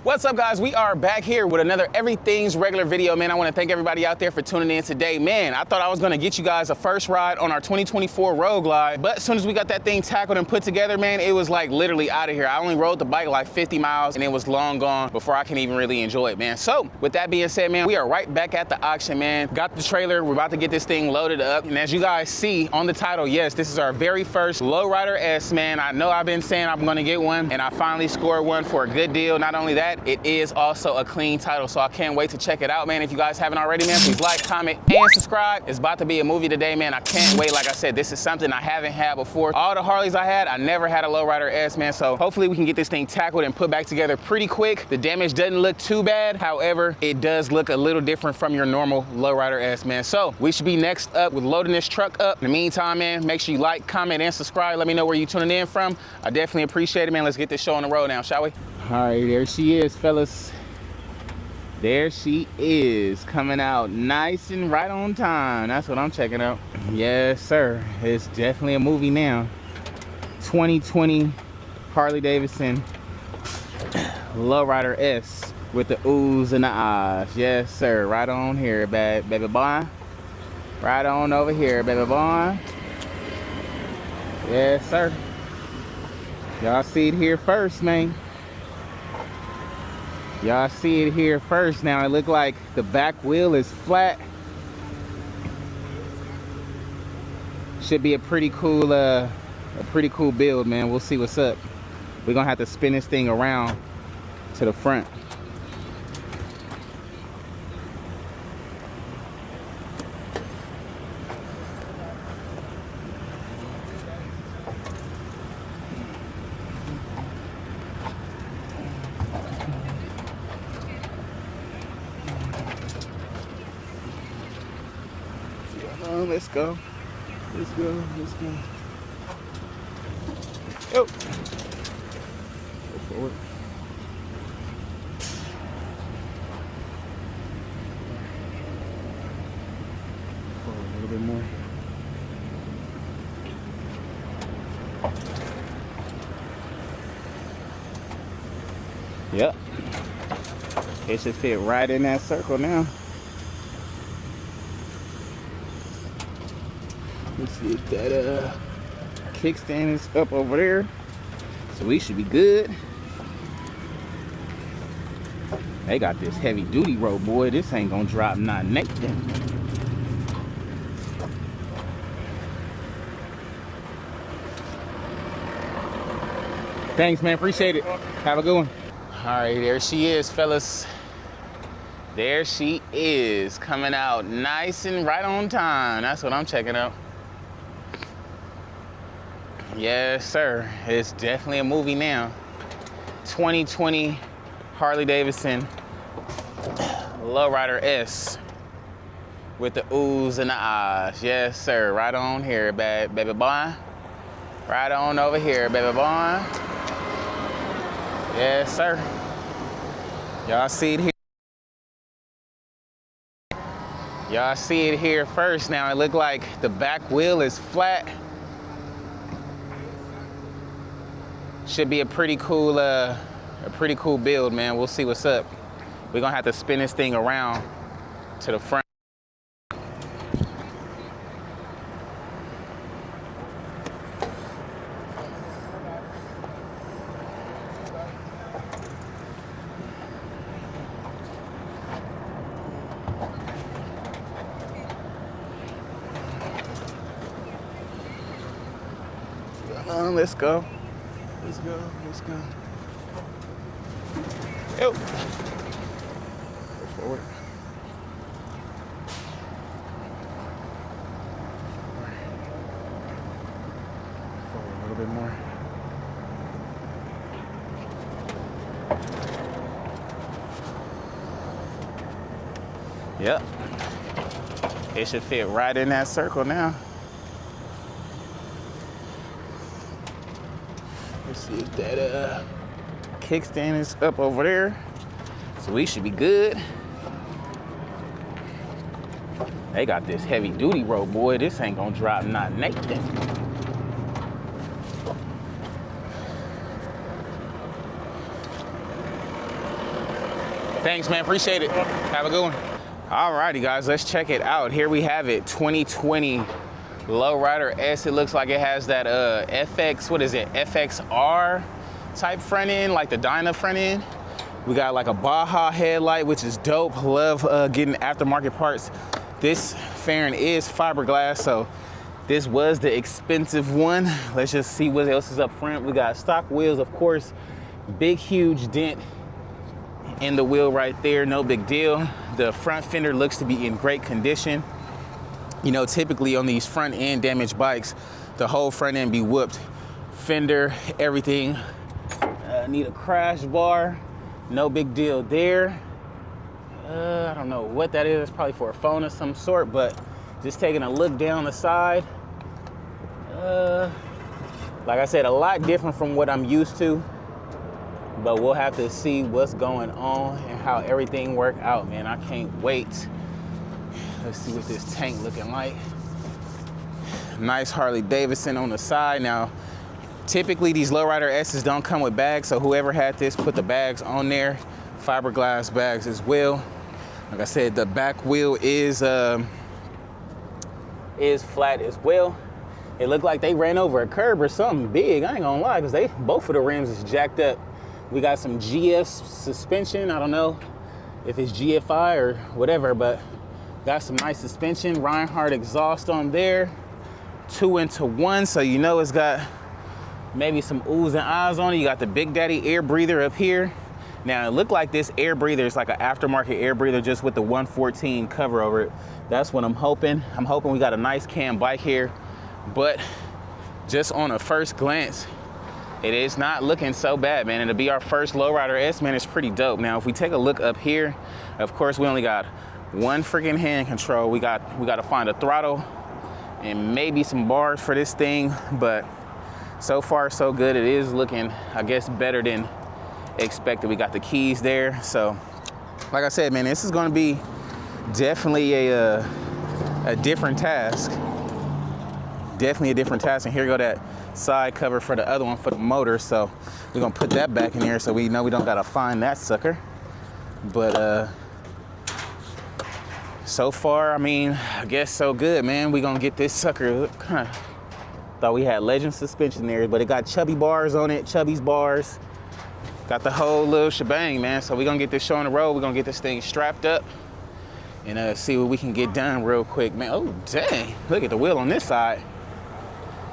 What's up, guys? We are back here with another Everything's Regular video, man. I want to thank everybody out there for tuning in today. Man, I thought I was going to get you guys a first ride on our 2024 Road Glide, but as soon as we got that thing tackled and put together, man, it was like literally out of here. I only rode the bike like 50 miles and it was long gone before I can even really enjoy it, man. So with that being said, man, we are right back at the auction, man. Got the trailer. We're about to get this thing loaded up. And as you guys see on the title, yes, this is our very first Lowrider S, man. I know I've been saying I'm going to get one, and I finally scored one for a good deal. Not only that, it is also a clean title, so I can't wait to check it out, man. If you guys haven't already, man, please like, comment, and subscribe. It's about to be a movie today, man. I can't wait. Like I said, this is something I haven't had before. All the Harleys I had, I never had a Lowrider S, man, so hopefully we can get this thing tackled and put back together pretty quick. The damage doesn't look too bad. However, it does look a little different from your normal Lowrider S, man. So we should be next up with loading this truck up. In the meantime, man, make sure you like, comment, and subscribe. Let me know where you're tuning in from. I definitely appreciate it, man. Let's get this show on the road now, shall we? All right, there she is, fellas. There she is, coming out nice and right on time. That's what I'm checking out. Yes, sir. It's definitely a movie now. 2020 Harley-Davidson Lowrider S with the oohs and the ahs. Yes, sir. Right on here, baby boy. Right on over here, baby boy. Yes, sir. Y'all see it here first, man. Y'all see it here first. Now it look like the back wheel is flat. Should be a pretty cool build, man. We'll see what's up. We're gonna have to spin this thing around to the front. Let's go. Let's go. Let's go. Oh. Go forward. Forward a little bit more. Yep. It should fit right in that circle now. Let's see if that kickstand is up over there, so we should be good. They got this heavy duty rope, boy. This ain't gonna drop not nothing. Thanks, man. Appreciate it. Have a good one. All right, there she is, fellas. There she is, coming out nice and right on time. That's what I'm checking out. Yes, sir. It's definitely a movie now. 2020 Harley-Davidson Lowrider S with the oohs and the ahs. Yes, sir. Right on here, baby boy. Right on over here, baby boy. Yes, sir. Y'all see it here. Y'all see it here first. Now it look like the back wheel is flat. Should be a pretty cool build, man. We'll see what's up. We're gonna have to spin this thing around to the front. Let's go. Let's go, let's go. Yo. Go forward. Forward a little bit more. Yep. It should fit right in that circle now. Let's see if that kickstand is up over there, so we should be good. They got this heavy duty rope, boy. This ain't gonna drop not nothing. Thanks, man, appreciate it. Have a good one. Alrighty, guys, let's check it out. Here we have it, 2020 Lowrider S. It looks like it has that FX, what is it, FXR type front end, like the Dyna front end. We got like a Baja headlight, which is dope. Love getting aftermarket parts. This fairing is fiberglass, so this was the expensive one. Let's just see what else is up front. We got stock wheels, of course. Big, huge dent in the wheel right there, no big deal. The front fender looks to be in great condition. You know, typically on these front end damaged bikes, the whole front end be whooped. Fender, everything. Need a crash bar, no big deal there. I don't know what that is, probably for a phone of some sort, but just taking a look down the side. Like I said, a lot different from what I'm used to, but we'll have to see what's going on and how everything work out, man. I can't wait. Let's see what this tank looking like. Nice Harley-Davidson on the side. Now, typically these Lowrider S's don't come with bags, so whoever had this put the bags on there. Fiberglass bags as well. Like I said, the back wheel is flat as well. It looked like they ran over a curb or something big. I ain't gonna lie, because both of the rims is jacked up. We got some GF suspension. I don't know if it's GFI or whatever, but got some nice suspension. Reinhardt exhaust on there. 2-into-1, so you know it's got maybe some oohs and ahs on it. You got the Big Daddy air breather up here. Now, it looked like this air breather is like an aftermarket air breather just with the 114 cover over it. That's what I'm hoping. I'm hoping we got a nice cam bike here, but just on a first glance, it is not looking so bad, man. And to be our first Lowrider S, man, it's pretty dope. Now, if we take a look up here, of course, we only got one freaking hand control. We got to find a throttle and maybe some bars for this thing, but so far so good. It is looking, I guess, better than expected. We got the keys there. So like I said, man, this is going to be definitely a different task. Definitely a different task. And here go that side cover for the other one for the motor. So we're going to put that back in here so we know we don't got to find that sucker. But so far, I mean, I guess so good, man. We're going to get this sucker. Kind of thought we had Legend suspension there, but it got chubby bars on it, Chubby's bars. Got the whole little shebang, man. So we're gonna get this show on the road. We're gonna get this thing strapped up and see what we can get done real quick, man. Oh, dang. Look at the wheel on this side.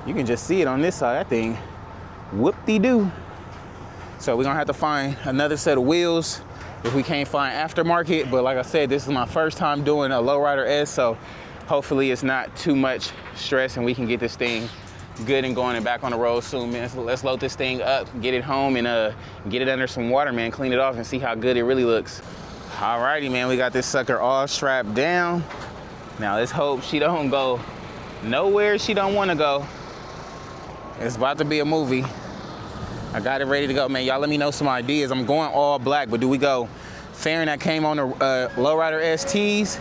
You can just see it on this side. That thing, whoop-de-doo. So we're gonna have to find another set of wheels if we can't find aftermarket. But like I said, this is my first time doing a Lowrider S, so hopefully it's not too much stress and we can get this thing good and going and back on the road soon, man. So let's load this thing up, get it home, and get it under some water, man. Clean it off and see how good it really looks. Alrighty, man, we got this sucker all strapped down. Now let's hope she don't go nowhere she don't want to go. It's about to be a movie. I got it ready to go, man. Y'all let me know some ideas. I'm going all black, but do we go fairing that came on the Lowrider STs,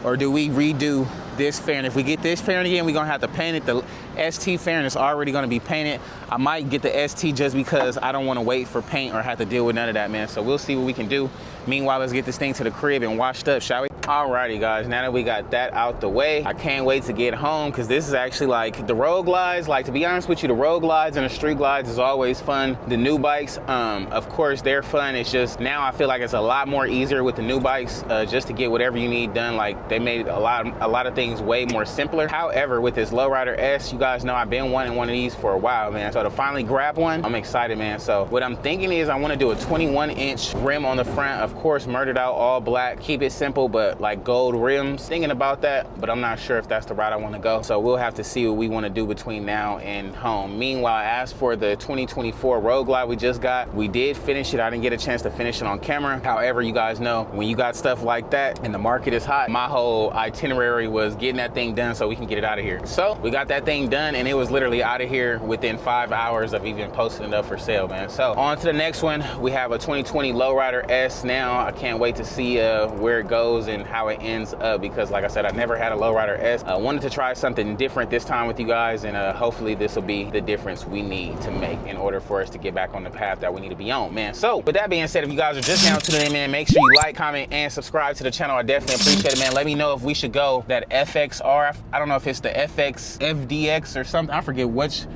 or do we redo this fairing? If we get this fairing again, we're gonna have to paint it. The ST fairing is already gonna be painted. I might get the ST just because I don't wanna wait for paint or have to deal with none of that, man. So we'll see what we can do. Meanwhile, let's get this thing to the crib and washed up, shall we? Alrighty, guys, now that we got that out the way, I can't wait to get home because this is actually like the road glides. Like, to be honest with you, the road glides and the street glides is always fun. The new bikes, of course, they're fun. It's just now I feel like it's a lot more easier with the new bikes just to get whatever you need done. Like, they made a lot of things way more simpler. However, with this Lowrider S, you guys know I've been wanting one of these for a while, man. So to finally grab one, I'm excited, man. So what I'm thinking is I want to do a 21-inch rim on the front. Of course, murdered out all black. Keep it simple, but like gold rims. Thinking about that, but I'm not sure if that's the route I want to go. So we'll have to see what we want to do between now and home. Meanwhile, as for the 2024 Road Glide we just got, we did finish it. I didn't get a chance to finish it on camera. However, you guys know when you got stuff like that and the market is hot, my whole itinerary was getting that thing done so we can get it out of here. So we got that thing done and it was literally out of here within 5 hours of even posting it up for sale, man. So on to the next one. We have a 2020 Lowrider S now. I can't wait to see where it goes and and how it ends up, because like I said, I never had a Lowrider S. I wanted to try something different this time with you guys, and hopefully this will be the difference we need to make in order for us to get back on the path that we need to be on, man. So with that being said, if you guys are just now tuning in, man, make sure you like, comment, and subscribe to the channel. I definitely appreciate it, man. Let me know if we should go that FXR. I don't know if it's the FX FDX or something. I forget what's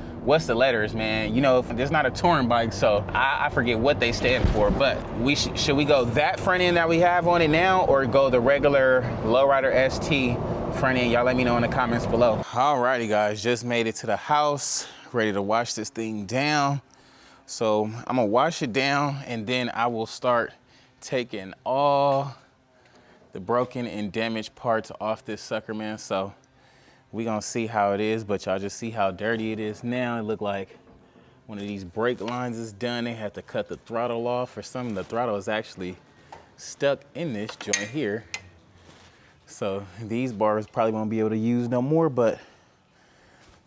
the letters, man. You know, there's not a touring bike, so I forget what they stand for, but should we go that front end that we have on it now, or go the regular Lowrider ST front end? Y'all let me know in the comments below. Alrighty guys, just made it to the house, ready to wash this thing down. So I'm gonna wash it down, and then I will start taking all the broken and damaged parts off this sucker, man. So we gonna see how it is, but y'all just see how dirty it is now. It look like one of these brake lines is done. They had to cut the throttle off or something. The throttle is actually stuck in this joint here. So these bars probably won't be able to use no more, but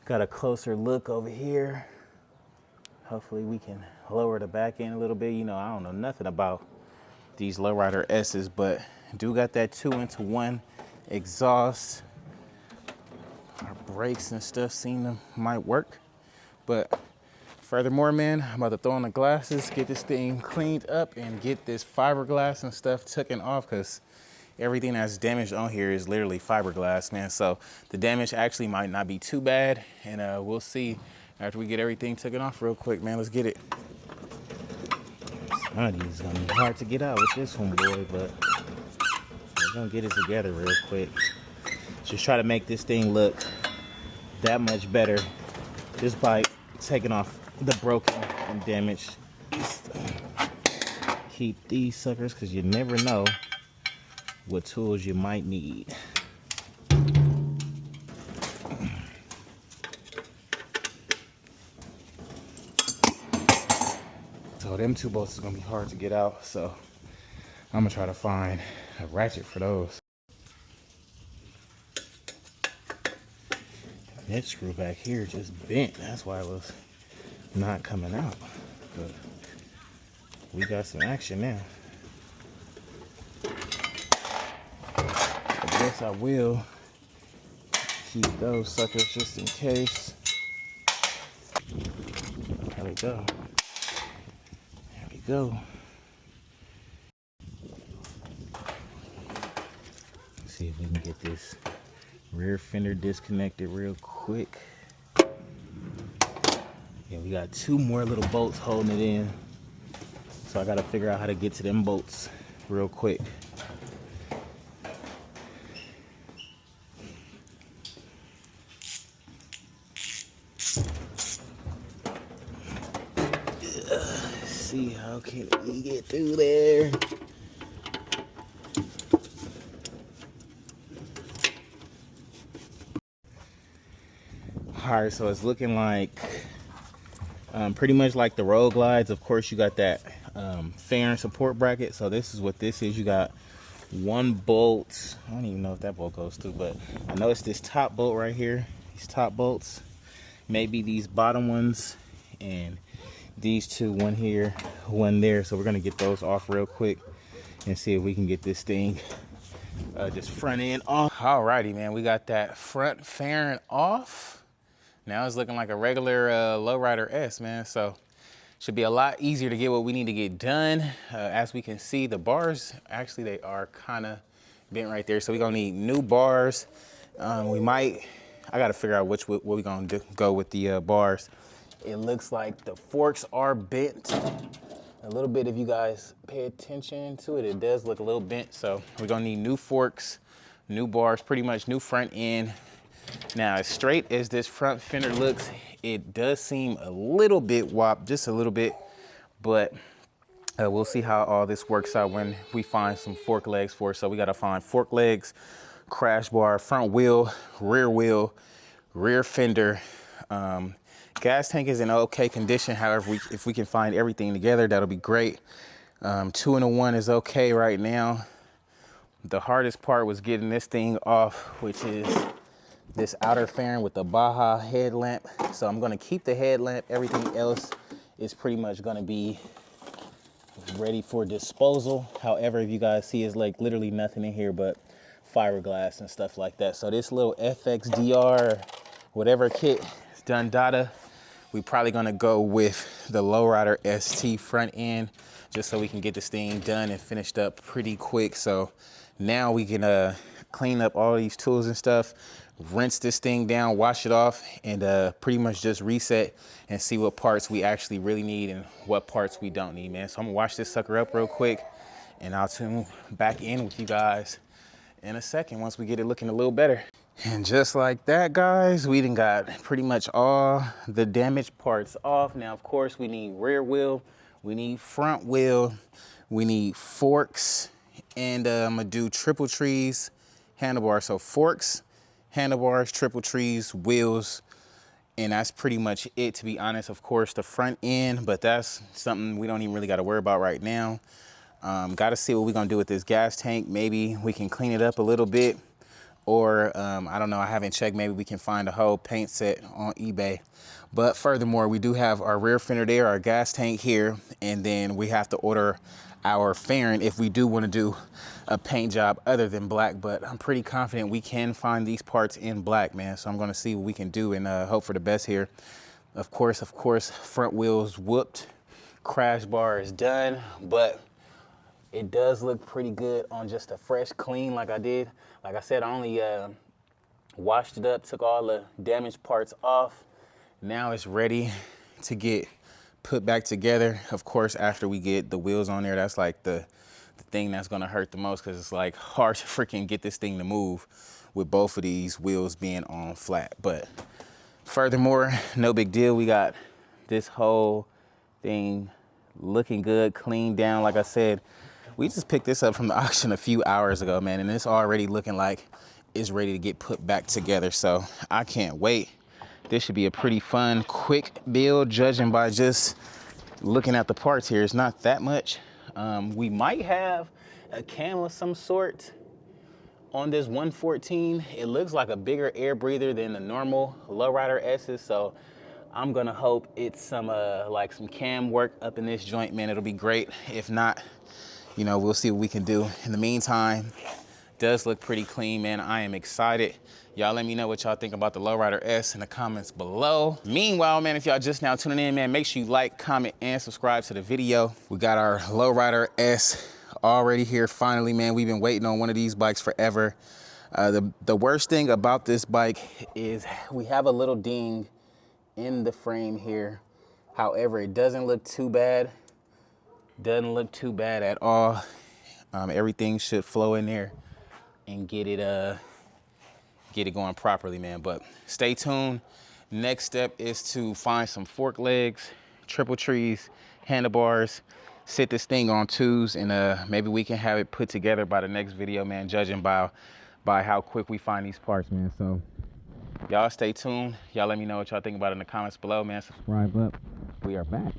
got a closer look over here. Hopefully we can lower the back end a little bit. You know, I don't know nothing about these Lowrider S's, but do got that 2-into-1 exhaust. Our brakes and stuff seem to might work. But furthermore, man, I'm about to throw on the glasses, get this thing cleaned up, and get this fiberglass and stuff taken off, because everything that's damaged on here is literally fiberglass, man. So the damage actually might not be too bad, and we'll see after we get everything taken off real quick, man. Let's get it. Some of these gonna be hard to get out with this one, boy, but we're gonna get it together real quick. Just try to make this thing look that much better just by taking off the broken and damaged stuff. Keep these suckers, because you never know what tools you might need. So them 2 bolts is gonna be hard to get out, so I'm gonna try to find a ratchet for those. That screw back here just bent. That's why it was not coming out. But we got some action now. I guess I will keep those suckers just in case. There we go. There we go. Let's see if we can get this rear fender disconnected real quick. Yeah, we got 2 more little bolts holding it in. So I gotta figure out how to get to them bolts real quick. Let's see how can we get through there. All right, so it's looking like pretty much like the Road Glides. Of course, you got that fairing support bracket. So this is what this is. You got 1 bolt. I don't even know if that bolt goes through, but I know it's this top bolt right here. These top bolts, maybe these bottom ones, and these 2, 1 here, 1 there. So we're gonna get those off real quick and see if we can get this thing just front end off. Alrighty, man, we got that front fairing off. Now it's looking like a regular Lowrider S, man. So should be a lot easier to get what we need to get done. As we can see, the bars, actually they are kind of bent right there. So we're gonna need new bars. I gotta figure out what we're gonna go with the bars. It looks like the forks are bent a little bit. If you guys pay attention to it, it does look a little bent. So we're gonna need new forks, new bars, pretty much new front end. Now, as straight as this front fender looks, it does seem a little bit whopped, just a little bit, but we'll see how all this works out when we find some fork legs for it. So we gotta find fork legs, crash bar, front wheel, rear fender. Gas tank is in okay condition. However, if we can find everything together, that'll be great. 2-in-1 is okay right now. The hardest part was getting this thing off, which is this outer fairing with the Baja headlamp. So I'm gonna keep the headlamp. Everything else is pretty much gonna be ready for disposal. However, if you guys see, it's like literally nothing in here but fiberglass and stuff like that. So this little FXDR, whatever kit is done data, we probably gonna go with the Lowrider ST front end, just so we can get this thing done and finished up pretty quick. So now we can clean up all these tools and stuff, rinse this thing down, wash it off, and pretty much just reset and see what parts we actually really need and what parts we don't need, man. So I'm gonna wash this sucker up real quick, and I'll tune back in with you guys in a second once we get it looking a little better. And just like that, guys, we done got pretty much all the damaged parts off. Now, of course, we need rear wheel, we need front wheel, we need forks, and I'm gonna do triple trees, handlebars. So forks, handlebars, triple trees, wheels, and that's pretty much it, to be honest. Of course, the front end, but that's something we don't even really got to worry about right now. Got to see what we're gonna do with this gas tank. Maybe we can clean it up a little bit, or I don't know, I haven't checked. Maybe we can find a whole paint set on eBay. But furthermore, we do have our rear fender there, our gas tank here, and then we have to order our fairing if we do want to do a paint job other than black. But I'm pretty confident we can find these parts in black, man. So I'm going to see what we can do and hope for the best here. Of course, front wheels whooped, crash bar is done, but it does look pretty good on just a fresh clean like I did. Like I said, I only washed it up, took all the damaged parts off. Now it's ready to get put back together. Of course, after we get the wheels on there, that's like the thing that's gonna hurt the most, because it's like hard to freaking get this thing to move with both of these wheels being on flat. But furthermore, no big deal. We got this whole thing looking good, cleaned down. Like I said, we just picked this up from the auction a few hours ago, man, and it's already looking like it's ready to get put back together. So I can't wait. This should be a pretty fun, quick build, judging by just looking at the parts here. It's not that much. We might have a cam of some sort on this 114. It looks like a bigger air breather than the normal Lowrider S's, so I'm gonna hope it's some like some cam work up in this joint, man. It'll be great. If not, you know, we'll see what we can do. In the meantime, does look pretty clean, man. I am excited. Y'all let me know what y'all think about the Lowrider S in the comments below. Meanwhile, man, if y'all just now tuning in, man, make sure you like, comment, and subscribe to the video. We got our Lowrider S already here finally, man. We've been waiting on one of these bikes forever. The worst thing about this bike is we have a little ding in the frame here. However, it doesn't look too bad. Doesn't look too bad at all. Everything should flow in there and get it going properly, man. But stay tuned. Next step is to find some fork legs, triple trees, handlebars, sit this thing on twos, and maybe we can have it put together by the next video, man, judging by how quick we find these parts, man. So y'all stay tuned. Y'all let me know what y'all think about it in the comments below, man. Subscribe up. We are back.